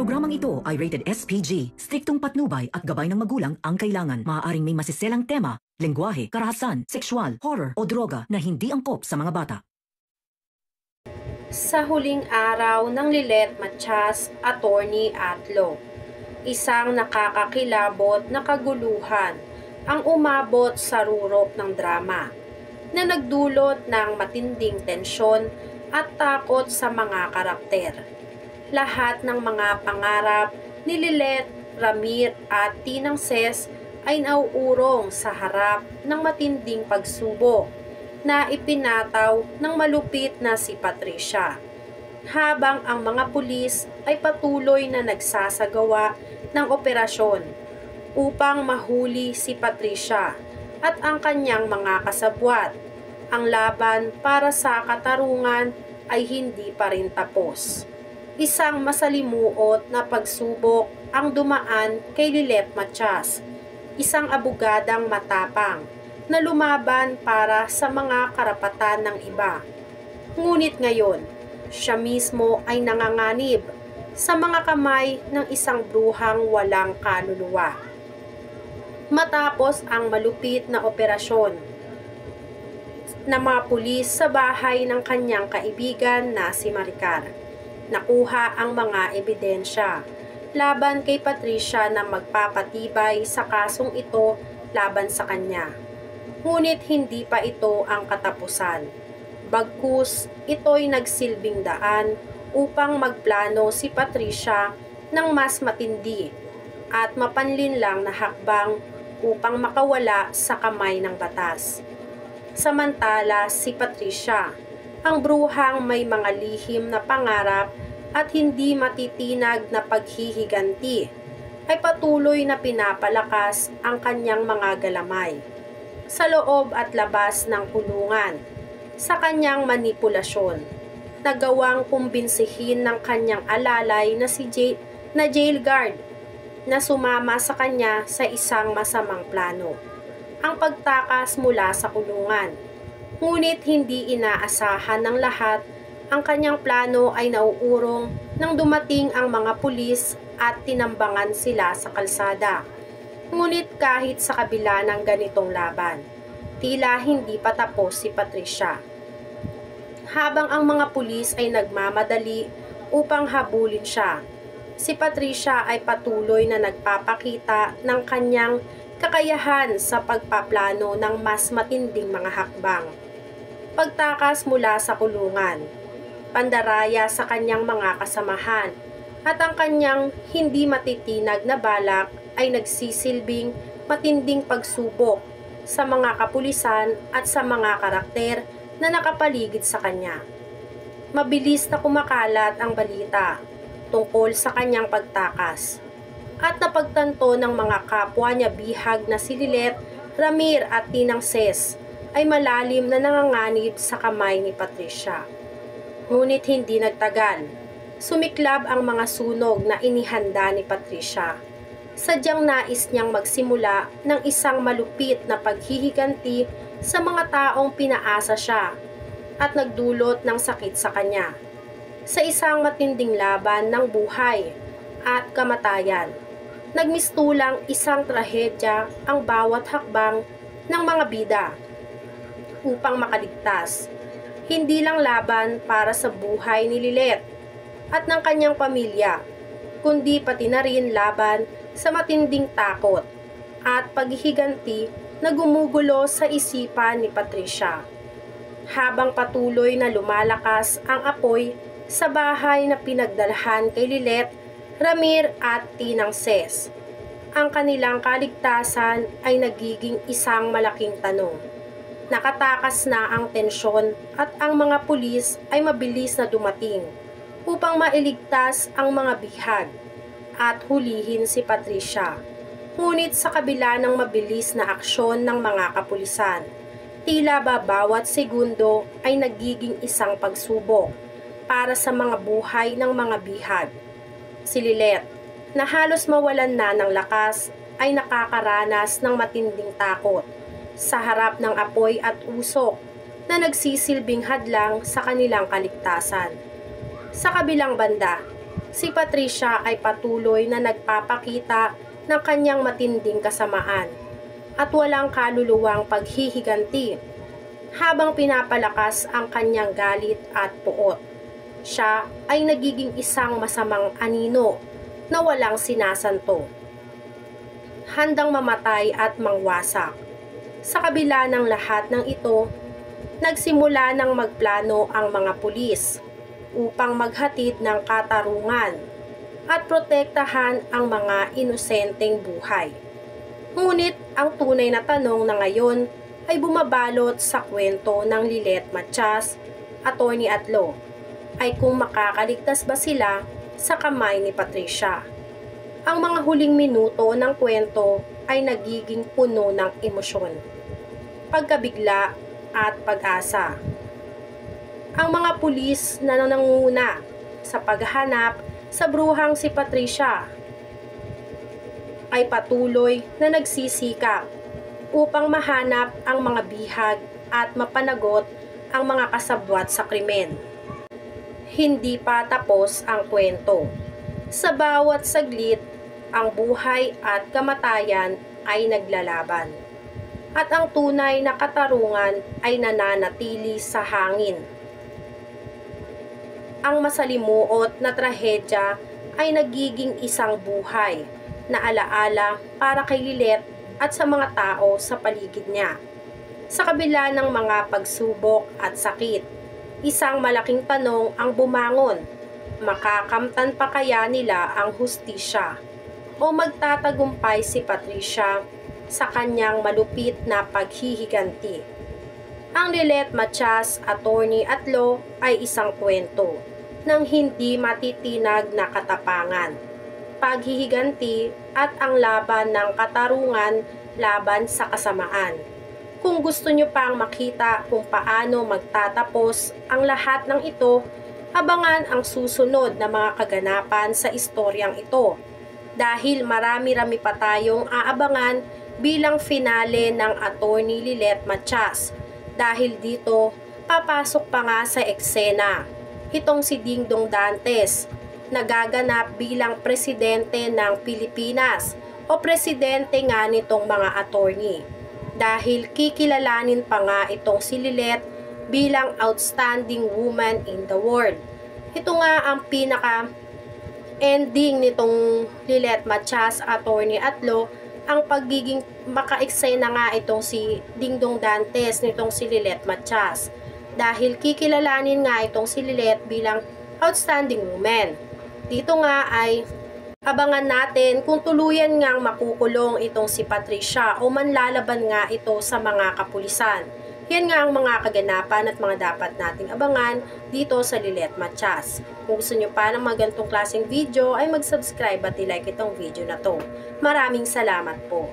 Programang ito ay rated SPG. Striktong patnubay at gabay ng magulang ang kailangan. Maaaring may masiselang tema, lengguwahe, karahasan, sexual, horror o droga na hindi angkop sa mga bata. Sa huling araw ng Lilet Matias, Attorney at Law, isang nakakakilabot na kaguluhan ang umabot sa rurok ng drama na nagdulot ng matinding tensyon at takot sa mga karakter. Lahat ng mga pangarap ni Lilet, Ramir at Tinang Ses ay nauurong sa harap ng matinding pagsubok na ipinataw ng malupit na si Patricia. Habang ang mga pulis ay patuloy na nagsasagawa ng operasyon upang mahuli si Patricia at ang kanyang mga kasabwat, ang laban para sa katarungan ay hindi pa rin tapos. Isang masalimuot na pagsubok ang dumaan kay Lilet Matias, isang abogadang matapang na lumaban para sa mga karapatan ng iba. Ngunit ngayon, siya mismo ay nanganganib sa mga kamay ng isang bruhang walang kaluluwa. Matapos ang malupit na operasyon ng mga pulis sa bahay ng kanyang kaibigan na si Maricar, nakuha ang mga ebidensya laban kay Patricia na magpapatibay sa kasong ito laban sa kanya. Ngunit hindi pa ito ang katapusan. Bagkus, ito'y nagsilbing daan upang magplano si Patricia ng mas matindi at mapanlinlang na hakbang upang makawala sa kamay ng batas. Samantala si Patricia, ang bruhang may mga lihim na pangarap at hindi matitinag na paghihiganti, ay patuloy na pinapalakas ang kanyang mga galamay sa loob at labas ng kulungan. Sa kanyang manipulasyon, nagawang kumbinsihin ng kanyang alalay na si jail guard na sumama sa kanya sa isang masamang plano, ang pagtakas mula sa kulungan. Ngunit hindi inaasahan ng lahat, ang kanyang plano ay nauurong nang dumating ang mga pulis at tinambangan sila sa kalsada. Ngunit kahit sa kabila ng ganitong laban, tila hindi pa tapos si Patricia. Habang ang mga pulis ay nagmamadali upang habulin siya, si Patricia ay patuloy na nagpapakita ng kanyang kakayahan sa pagpaplano ng mas matinding mga hakbang. Pagtakas mula sa kulungan, pandaraya sa kanyang mga kasamahan, at ang kanyang hindi matitinag na balak ay nagsisilbing matinding pagsubok sa mga kapulisan at sa mga karakter na nakapaligid sa kanya. Mabilis na kumakalat ang balita tungkol sa kanyang pagtakas at napagtanto ng mga kapwa niya bihag na si Lilet, Ramir at Tinang Ses ay malalim na nanganganib sa kamay ni Patricia. Ngunit hindi nagtagal, sumiklab ang mga sunog na inihanda ni Patricia. Sadyang nais niyang magsimula ng isang malupit na paghihiganti sa mga taong pinaasa siya at nagdulot ng sakit sa kanya. Sa isang matinding laban ng buhay at kamatayan, nagmistulang isang trahedya ang bawat hakbang ng mga bida upang makaligtas. Hindi lang laban para sa buhay ni Lilet at ng kanyang pamilya, kundi pati na rin laban sa matinding takot at paghihiganti na gumugulo sa isipan ni Patricia. Habang patuloy na lumalakas ang apoy sa bahay na pinagdalhan kay Lilet, Ramir at Tinang Ses, ang kanilang kaligtasan ay nagiging isang malaking tanong. Nakatakas na ang tensyon at ang mga pulis ay mabilis na dumating upang mailigtas ang mga bihag at hulihin si Patricia. Ngunit sa kabila ng mabilis na aksyon ng mga kapulisan, tila ba bawat segundo ay nagiging isang pagsubok para sa mga buhay ng mga bihag. Si Lilet, na halos mawalan na ng lakas, ay nakakaranas ng matinding takot sa harap ng apoy at usok na nagsisilbing hadlang sa kanilang kaligtasan. Sa kabilang banda, si Patricia ay patuloy na nagpapakita ng kanyang matinding kasamaan at walang kaluluwang paghihiganti habang pinapalakas ang kanyang galit at puot. Siya ay nagiging isang masamang anino na walang sinasanto, handang mamatay at mangwasak. Sa kabila ng lahat ng ito, nagsimula ng magplano ang mga pulis upang maghatid ng katarungan at protektahan ang mga inosenteng buhay. Ngunit ang tunay na tanong na ngayon ay bumabalot sa kwento ng Lilet Matias, Atty. Atlo, ay kung makakaligtas ba sila sa kamay ni Patricia. Ang mga huling minuto ng kwento ay nagiging puno ng emosyon, pagkabigla at pag-asa. Ang mga pulis na nangunguna sa paghahanap sa bruhang si Patricia ay patuloy na nagsisikap upang mahanap ang mga bihag at mapanagot ang mga kasabwat sa krimen. Hindi pa tapos ang kwento. Sa bawat saglit, ang buhay at kamatayan ay naglalaban. At ang tunay na katarungan ay nananatili sa hangin. Ang masalimuot na trahedya ay nagiging isang buhay na alaala para kay Lilet at sa mga tao sa paligid niya. Sa kabila ng mga pagsubok at sakit, isang malaking tanong ang bumangon: makakamtan pa kaya nila ang hustisya o magtatagumpay si Patricia sa kanyang malupit na paghihiganti? Ang Lilet Matias, Atty. Atlo ay isang kwento ng hindi matitinag na katapangan, paghihiganti at ang laban ng katarungan laban sa kasamaan. Kung gusto nyo pang makita kung paano magtatapos ang lahat ng ito, abangan ang susunod na mga kaganapan sa istoryang ito, dahil marami-rami pa tayong aabangan bilang finale ng Atty. Lilet Matias. Dahil dito, papasok pa nga sa eksena itong si Dingdong Dantes, nagaganap bilang presidente ng Pilipinas o presidente nga nitong mga attorney. Dahil kikilalanin pa nga itong si Lilet bilang outstanding woman in the world. Ito nga ang pinaka-ending nitong Lilet Matias, Atty. Atlo, ang pagiging maka-eksena nga itong si Dingdong Dantes nitong si Lilet Matias. Dahil kikilalanin nga itong si Lilet bilang outstanding woman. Dito nga ay abangan natin kung tuluyan ngang makukulong itong si Patricia o manlalaban nga ito sa mga kapulisan. Yan nga ang mga kaganapan at mga dapat nating abangan dito sa Lilet Matias. Kung gusto nyo pa ng mga ganitong klaseng video ay mag-subscribe at i-like itong video na to. Maraming salamat po.